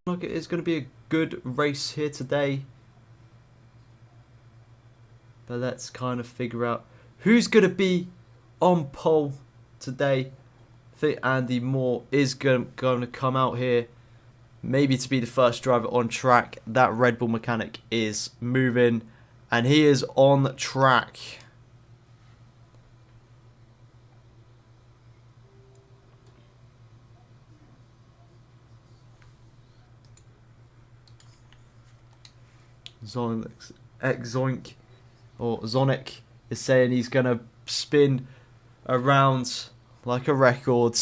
Look, it is going to be a good race here today. But let's kind of figure out who's going to be on pole today. I think Andy Moore is going to come out here. Maybe to be the first driver on track. That Red Bull mechanic is moving. And he is on track. Zoink or Zonic is saying he's going to spin around like a record.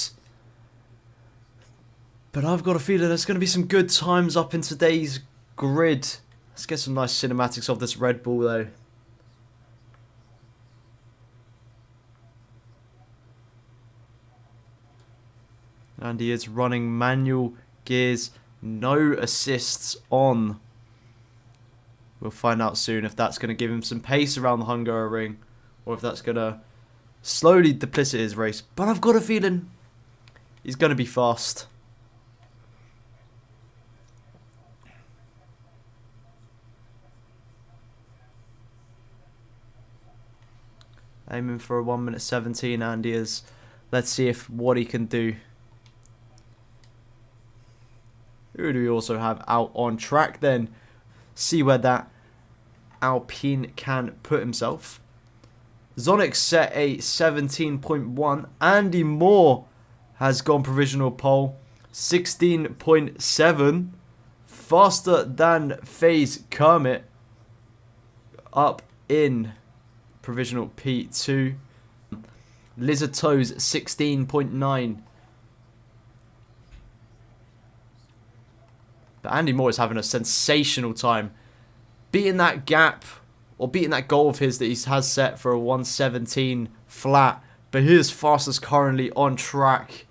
But I've got a feeling there's going to be some good times up in today's grid. Let's get some nice cinematics of this Red Bull though. And he is running manual gears, no assists on. We'll find out soon if that's going to give him some pace around the Hungaroring, or if that's going to slowly deplete his race. But I've got a feeling he's going to be fast. Aiming for a 1 minute 17, Andy is. Let's see if what he can do. Who do we also have out on track then? See where that Alpine can put himself. Zonic set a 17.1. Andy Moore has gone provisional pole. 16.7. Faster than FaZe Kermit. Up in provisional P2. Lizard Toes 16.9. But Andy Moore is having a sensational time. Beating that gap, or beating that goal of his that he has set for a 117 flat. But he is fastest currently on track.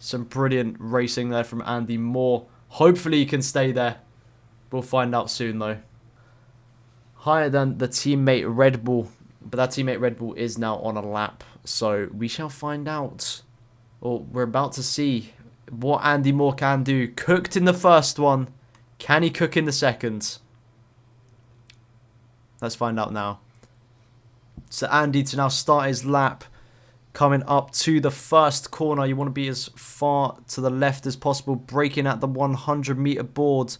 Some brilliant racing there from Andy Moore. Hopefully he can stay there. We'll find out soon though. Higher than the teammate Red Bull. But that teammate Red Bull is now on a lap. So we shall find out. Or we're about to see what Andy Moore can do. Cooked in the first one. Can he cook in the second? Let's find out now. So Andy to now start his lap. Coming up to the first corner. You want to be as far to the left as possible. Braking at the 100 meter board.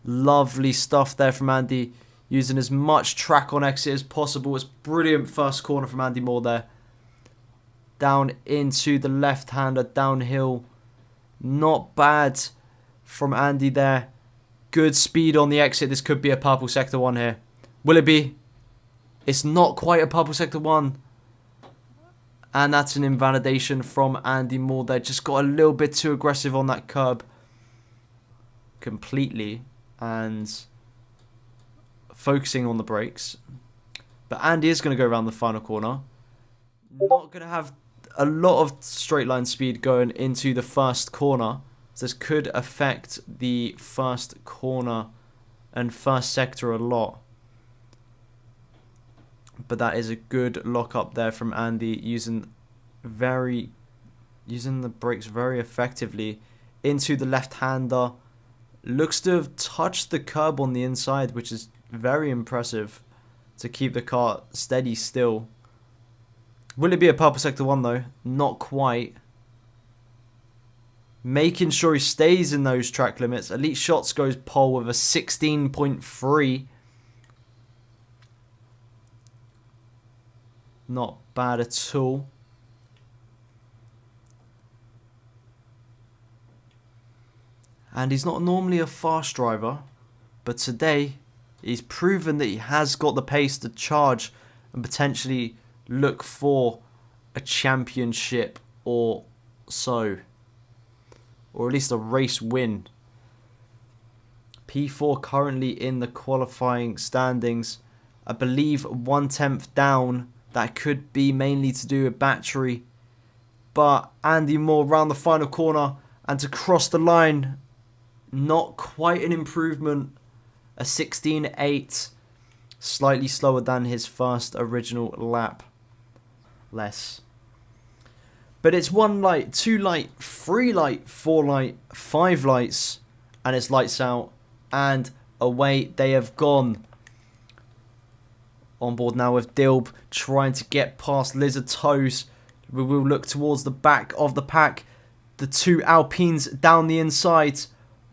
Lovely stuff there from Andy. Using as much track on exit as possible. It's brilliant first corner from Andy Moore there. Down into the left-hander. Downhill. Not bad from Andy there. Good speed on the exit. This could be a purple sector 1 here. Will it be? It's not quite a purple sector 1. And that's an invalidation from Andy Moore there. Just got a little bit too aggressive on that curb. Completely. And focusing on the brakes. But Andy is going to go around the final corner. Not going to have a lot of straight line speed going into the first corner. So this could affect the first corner and first sector a lot. But that is a good lock up there from Andy, using the brakes very effectively into the left-hander. Looks to have touched the curb on the inside, which is very impressive to keep the car steady still. Will it be a purple sector 1 though? Not quite. Making sure he stays in those track limits. Elite Shots goes pole with a 16.3. Not bad at all. And he's not normally a fast driver, but today he's proven that he has got the pace to charge and potentially look for a championship or so. Or at least a race win. P4 currently in the qualifying standings. I believe 1/10 down. That could be mainly to do with battery. But Andy Moore round the final corner and to cross the line. Not quite an improvement. A 16.8. Slightly slower than his first original lap. Less. But it's 1 light, 2 light, 3 light, 4 light, 5 lights. And it's lights out. And away they have gone. On board now with Dilb trying to get past Lizard Toes. We will look towards the back of the pack. The two Alpines down the inside.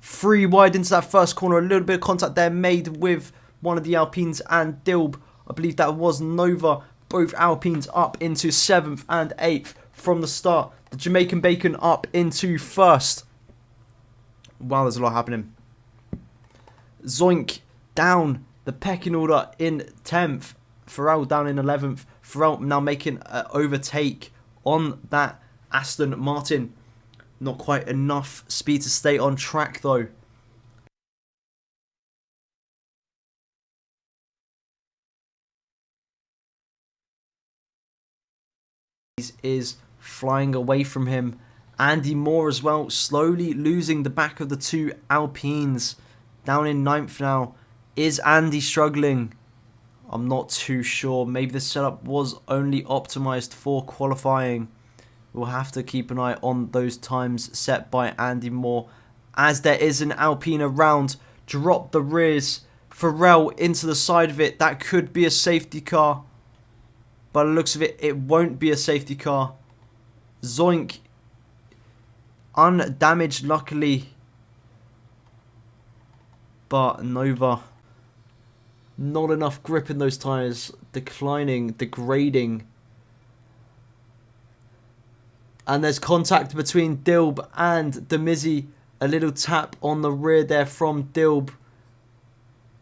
3 wide into that first corner. A little bit of contact there made with one of the Alpines and Dilb. I believe that was Nova. Both Alpines up into 7th and 8th from the start. The Jamaican Bacon up into 1st. Wow, there's a lot happening. Zoink down the pecking order in 10th. Pharrell down in 11th. Pharrell now making an overtake on that Aston Martin. Not quite enough speed to stay on track though. Is flying away from him. Andy Moore as well, slowly losing the back of the two Alpines. Down in 9th now. Is Andy struggling? I'm not too sure. Maybe the setup was only optimized for qualifying. We'll have to keep an eye on those times set by Andy Moore. As there is an Alpine around. Drop the rears. Pharrell into the side of it. That could be a safety car. By the looks of it, it won't be a safety car. Zoink. Undamaged, luckily. But Nova. Not enough grip in those tyres. Declining, degrading. And there's contact between Dilb and Demizzi. A little tap on the rear there from Dilb.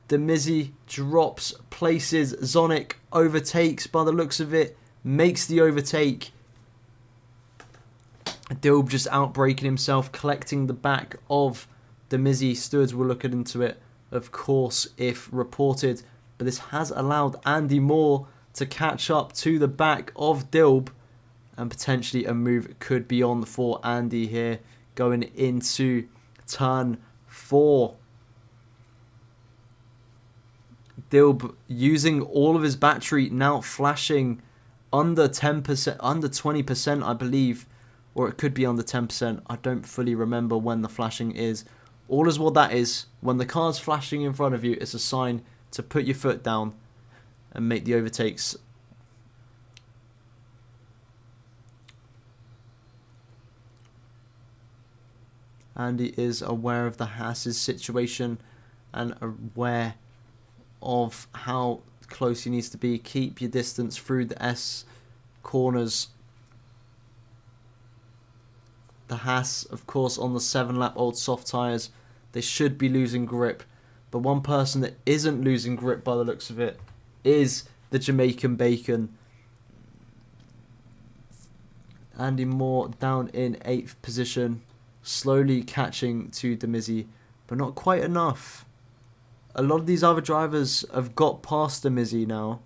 Demizzi drops places. Zonic overtakes by the looks of it. Makes the overtake. Dilb just outbraking himself. Collecting the back of Demizzi. Stewards will look into it, of course, if reported. But this has allowed Andy Moore to catch up to the back of Dilb. And potentially a move could be on for Andy here. Going into turn 4. Dilb using all of his battery, now flashing under 10%, under 20% I believe, or it could be under 10%. I don't fully remember when the flashing is. All is what that is. When the car's flashing in front of you, it's a sign to put your foot down and make the overtakes. Andy is aware of the Haas's situation and aware of how close he needs to be. Keep your distance through the S corners. The Haas, of course, on the 7-lap old soft tyres. They should be losing grip. But one person that isn't losing grip by the looks of it is the Jamaican Bacon. Andy Moore down in 8th position. Slowly catching to Demizzi, but not quite enough. A lot of these other drivers have got past Demizzi now.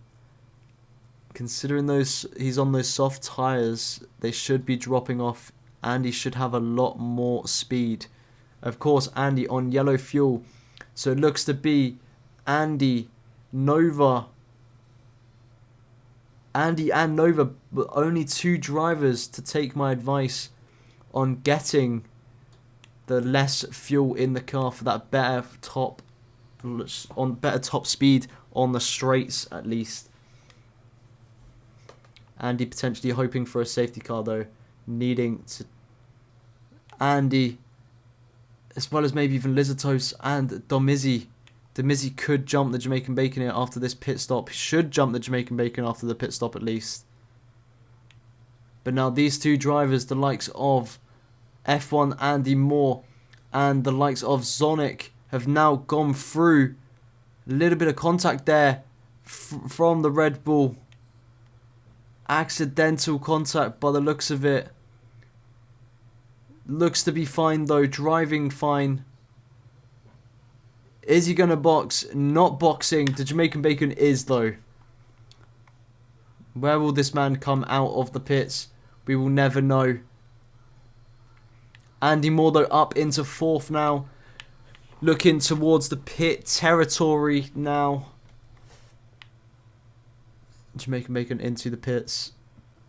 Considering he's on those soft tyres, they should be dropping off. Andy should have a lot more speed. Of course, Andy on yellow fuel. So it looks to be Andy, Nova. Andy and Nova, but only 2 drivers to take my advice on getting the less fuel in the car for that better top speed on the straights at least. Andy potentially hoping for a safety car though, needing to. Andy, as well as maybe even Lizardos and Domizzi. Domizzi could jump the Jamaican Bacon here after this pit stop. Should jump the Jamaican Bacon after the pit stop at least. But now these 2 drivers, the likes of F1 Andy Moore and the likes of Zonic, have now gone through. A little bit of contact there from the Red Bull. Accidental contact by the looks of it. Looks to be fine though, driving fine. Is he going to box? Not boxing. The Jamaican Bacon is though. Where will this man come out of the pits? We will never know. Andy Moore though up into 4th now. Looking towards the pit territory now. Jamaican Bacon into the pits.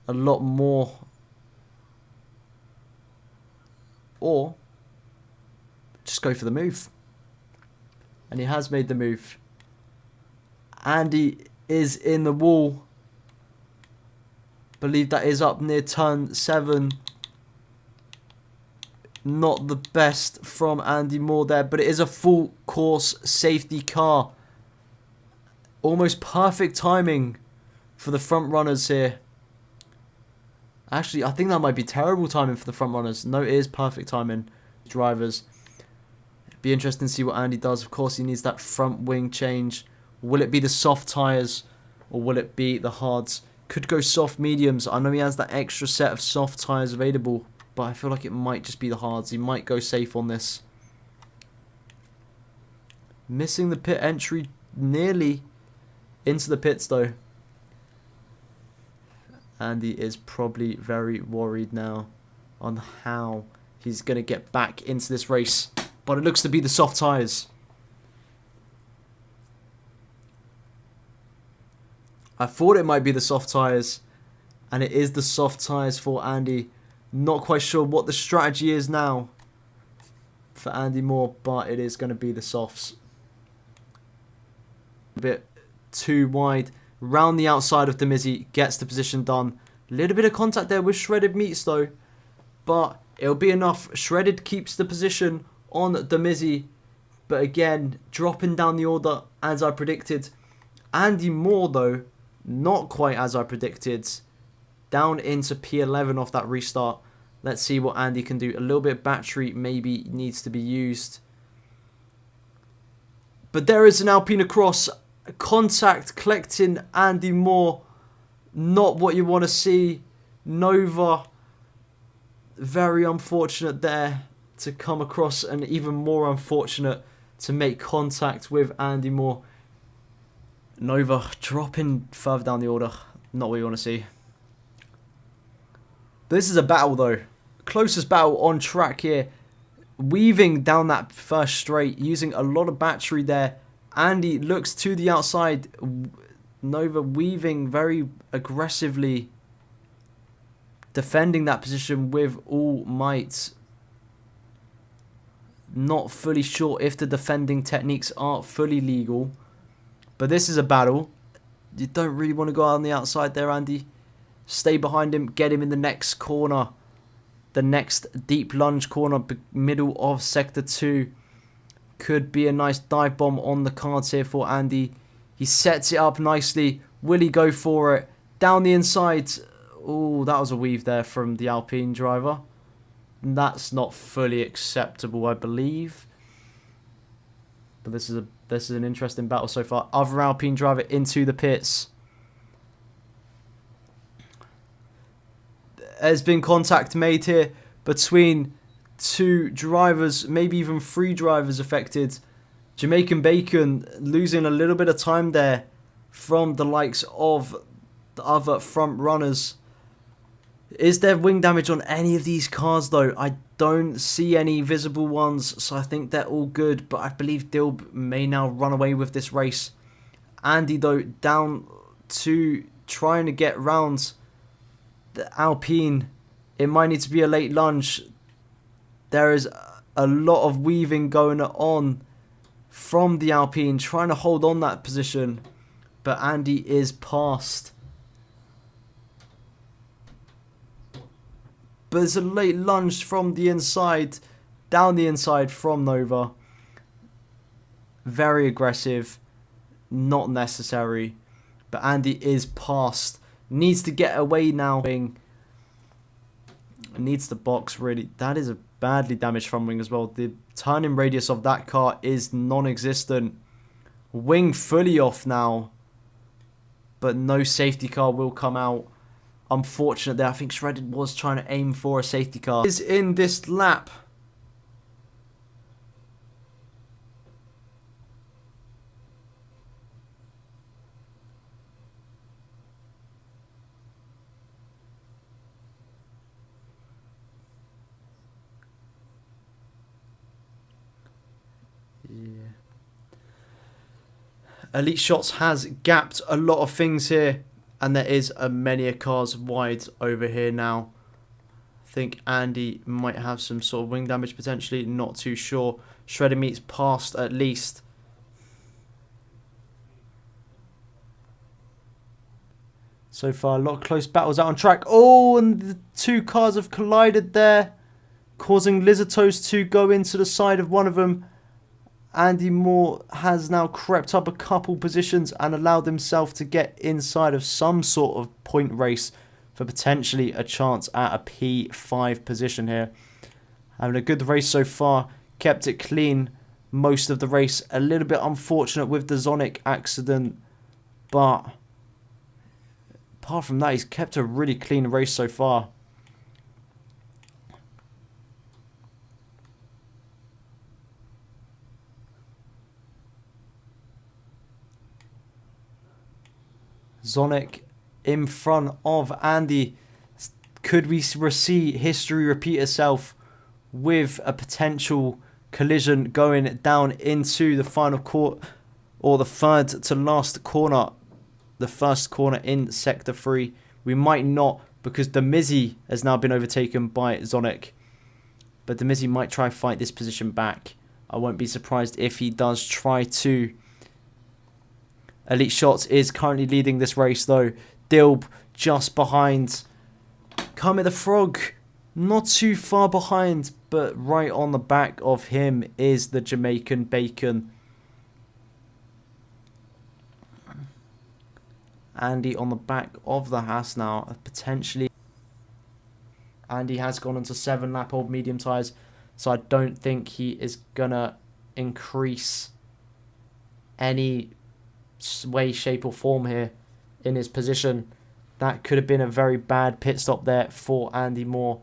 A lot more. Or just go for the move. And he has made the move. Andy is in the wall. Believe that is up near turn 7. Not the best from Andy Moore there, but it is a full course safety car. Almost perfect timing for the front runners here. Actually, I think that might be terrible timing for the front runners. No, it is perfect timing. Drivers. It'd be interesting to see what Andy does. Of course, he needs that front wing change. Will it be the soft tyres or will it be the hards? Could go soft mediums. I know he has that extra set of soft tyres available, but I feel like it might just be the hards. He might go safe on this. Missing the pit entry nearly into the pits though. Andy is probably very worried now on how he's going to get back into this race. But it looks to be the soft tyres. I thought it might be the soft tyres. And it is the soft tyres for Andy. Not quite sure what the strategy is now for Andy Moore. But it is going to be the softs. A bit too wide. Round the outside of Demizzi, gets the position done. A little bit of contact there with Shredded Meats though. But it'll be enough. Shredded keeps the position on Demizzi. But again, dropping down the order as I predicted. Andy Moore though, not quite as I predicted. Down into P11 off that restart. Let's see what Andy can do. A little bit of battery maybe needs to be used. But there is an Alpine across. Contact collecting Andy Moore. Not what you want to see. Nova. Very unfortunate there to come across, and even more unfortunate to make contact with Andy Moore. Nova dropping further down the order. Not what you want to see. This is a battle though. Closest battle on track here. Weaving down that first straight. Using a lot of battery there. Andy looks to the outside. Nova weaving very aggressively. Defending that position with all might. Not fully sure if the defending techniques are fully legal. But this is a battle. You don't really want to go out on the outside there, Andy. Stay behind him. Get him in the next corner. The next deep lunge corner. Middle of sector 2. Could be a nice dive bomb on the cards here for Andy. He sets it up nicely. Will he go for it? Down the inside. Oh, that was a weave there from the Alpine driver. That's not fully acceptable, I believe. But this is an interesting battle so far. Other Alpine driver into the pits. There's been contact made here between two drivers, maybe even 3 drivers affected. Jamaican Bacon losing a little bit of time there from the likes of the other front runners. Is there wing damage on any of these cars though? I don't see any visible ones, so I think they're all good. But I believe Dilb may now run away with this race. Andy though down to trying to get round the Alpine. It might need to be a late lunge. There is a lot of weaving going on from the Alpine, trying to hold on that position. But Andy is past. But there's a late lunge from the inside, down the inside from Nova. Very aggressive, not necessary. But Andy is past. Needs to get away now. Needs the box really. That is a badly damaged front wing as well. The turning radius of that car is non-existent. Wing fully off now. But no safety car will come out. Unfortunate there. I think Shredded was trying to aim for a safety car. Is in this lap. Yeah. Elite Shots has gapped a lot of things here. And there is many cars wide over here now. I think Andy might have some sort of wing damage potentially. Not too sure. Shredder Meat's passed at least. So far, a lot of close battles out on track. Oh, and the two cars have collided there, causing Lizard Toes to go into the side of one of them. Andy Moore has now crept up a couple positions and allowed himself to get inside of some sort of point race for potentially a chance at a P5 position here. Having a good race so far, kept it clean most of the race. A little bit unfortunate with the Zonic accident, but apart from that, he's kept a really clean race so far. Zonic in front of Andy. Could we see history repeat itself with a potential collision going down into the final quarter, or the third to last corner, the first corner in Sector 3? We might not, because Demizzi has now been overtaken by Zonic. But Demizzi might try to fight this position back. I won't be surprised if he does try to. Elite Shots is currently leading this race though. Dilb just behind. Kermit the Frog not too far behind, but right on the back of him is the Jamaican Bacon. Andy on the back of the Haas now, potentially. Andy has gone into 7-lap old medium tyres, so I don't think he is going to increase any way, shape or form here in his position. That could have been a very bad pit stop there for Andy Moore.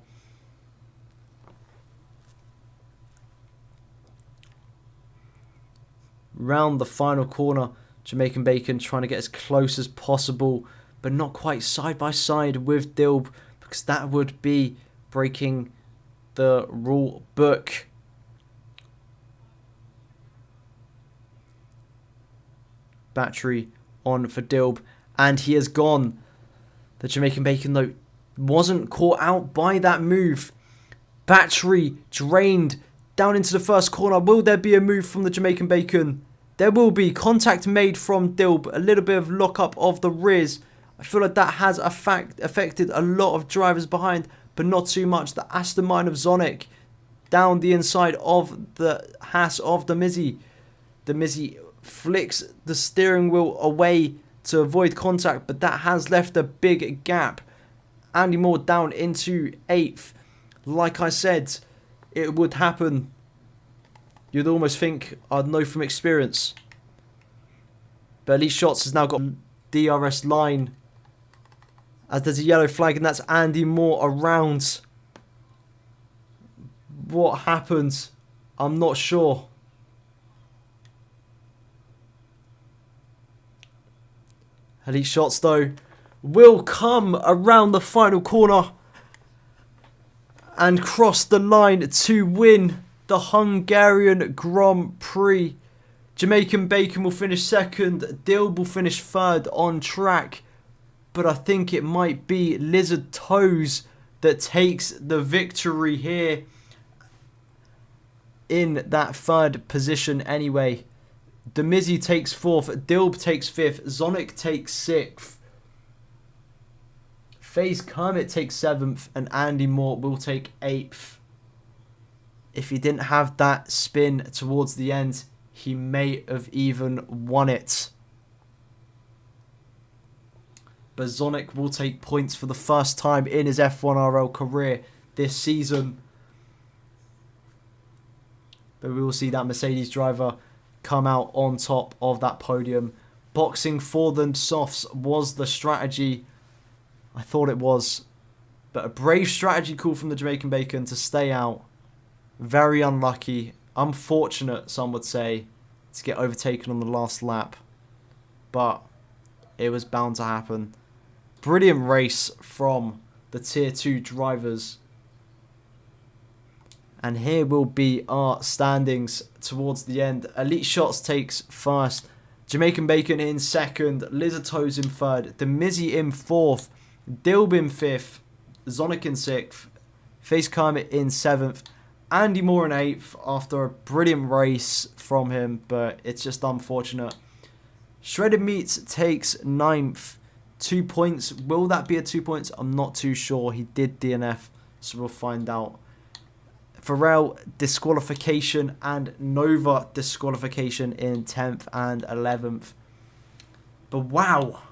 Round the final corner, Jamaican Bacon trying to get as close as possible, but not quite side by side with Dilb, because that would be breaking the rule book. Battery on for Dilb, and he has gone. The Jamaican Bacon though wasn't caught out by that move. Battery drained down into the first corner. Will there be a move from the Jamaican Bacon? There will be. Contact made from Dilb. A little bit of lockup of the rears. I feel like that has affected a lot of drivers behind, but not too much. The Aston Martin of Zonic down the inside of the Haas of Demizzi. Demizzi flicks the steering wheel away to avoid contact, but that has left a big gap. Andy Moore down into 8th. Like I said, it would happen. You'd almost think I'd know from experience. But Elite Shots has now got DRS line, as there's a yellow flag, and that's Andy Moore around. What happened? I'm not sure. Elite Shots though will come around the final corner and cross the line to win the Hungarian Grand Prix. Jamaican Bacon will finish 2nd. Dilb will finish 3rd on track. But I think it might be Lizard Toes that takes the victory here in that 3rd position anyway. Demizzi takes 4th. Dilb takes 5th. Zonic takes 6th. FaZe Kermit takes 7th. And Andy Moore will take 8th. If he didn't have that spin towards the end, he may have even won it. But Zonic will take points for the first time in his F1RL career this season. But we will see that Mercedes driver come out on top of that podium. Boxing for the softs was the strategy. I thought it was. But a brave strategy call from the Jamaican Bacon to stay out. Very unlucky. Unfortunate, some would say, to get overtaken on the last lap. But it was bound to happen. Brilliant race from the Tier 2 drivers. And here will be our standings towards the end. Elite Shots takes 1st. Jamaican Bacon in 2nd. Lizard Toes in 3rd. Demizzi in 4th. Dilb in 5th. Zonic in 6th. Face Kermit in 7th. Andy Moore in 8th after a brilliant race from him, but it's just unfortunate. Shredded Meats takes 9th. 2 points. Will that be a 2 points? I'm not too sure. He did DNF, so we'll find out. Pharrell disqualification and Nova disqualification in 10th and 11th. But wow,